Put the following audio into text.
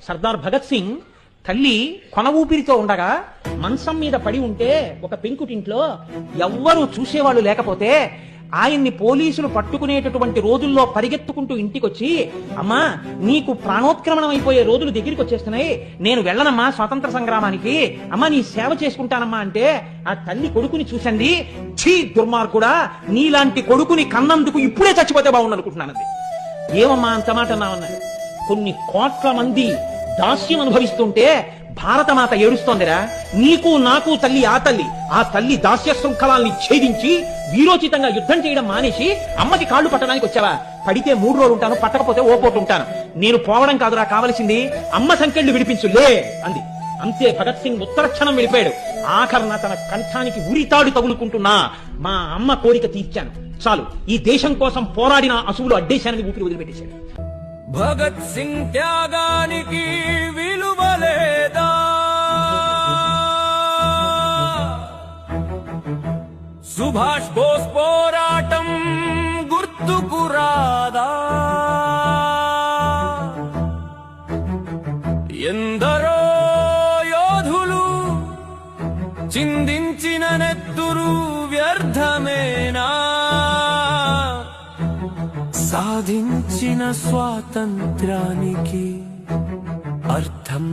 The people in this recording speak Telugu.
సర్దార్ భగత్ సింగ్ తల్లి కొన ఊపిరితో ఉండగా మంచం మీద పడి ఉంటే ఒక పెంకుటింట్లో ఎవ్వరూ చూసేవాళ్ళు లేకపోతే ఆయన్ని పోలీసులు పట్టుకునేటటువంటి రోజుల్లో పరిగెత్తుకుంటూ ఇంటికొచ్చి, అమ్మా నీకు ప్రాణోత్క్రమణం అయిపోయే రోజులు దగ్గరికి వచ్చేస్తున్నాయి, నేను వెళ్ళనమ్మా స్వాతంత్ర సంగ్రామానికి, అమ్మా నీ సేవ చేసుకుంటానమ్మా అంటే ఆ తల్లి కొడుకుని చూసండి, ఛీ దుర్మార్గుడా, నీలాంటి కొడుకుని కన్నందుకు ఇప్పుడే చచ్చిపోతే బాగుండు అనుకుంటున్నానండి. ఏమమ్మా అంత మాట అన్నామన్నారు. కొన్ని కోట్ల మంది దాస్యం అనుభవిస్తుంటే భారతమాత ఏడుస్తోందిరా, నీకు నాకు తల్లి ఆ తల్లి దాస్య శృంఖలాల్ని ఛేదించి వీరోచితంగా యుద్ధం చేయడం మానేసి అమ్మకి కాళ్ళు పట్టడానికి వచ్చావా? పడితే 3 రోజులు ఉంటాను, పట్టకపోతే ఓ పూట ఉంటాను. నేను పోవడం కాదురా కావలసింది, అమ్మ సంకెళ్ళు విడిపించులే అంది. అంతే, భగత్ సింగ్ ఉత్తరక్షణం వెళ్ళిపోయాడు. ఆఖరణ తన కంఠానికి ఉరితాడు తగులుకుంటున్నా మా అమ్మ కోరిక తీర్చాను, చాలు, ఈ దేశం కోసం పోరాడిన అసువులు అడ్డేశానని ఊపిరి వదిలిపెట్టేశాడు. భగత్ సింగ్ త్యాగానికి విలువలేదా? సుభాష్ బోస్ పోరాటం గుర్తుకు రాదా? ఎందరో యోధులు చిందించిన నెత్తురు వ్యర్థమేనా? సాధించిన స్వాతంత్ర్యానికి అర్థం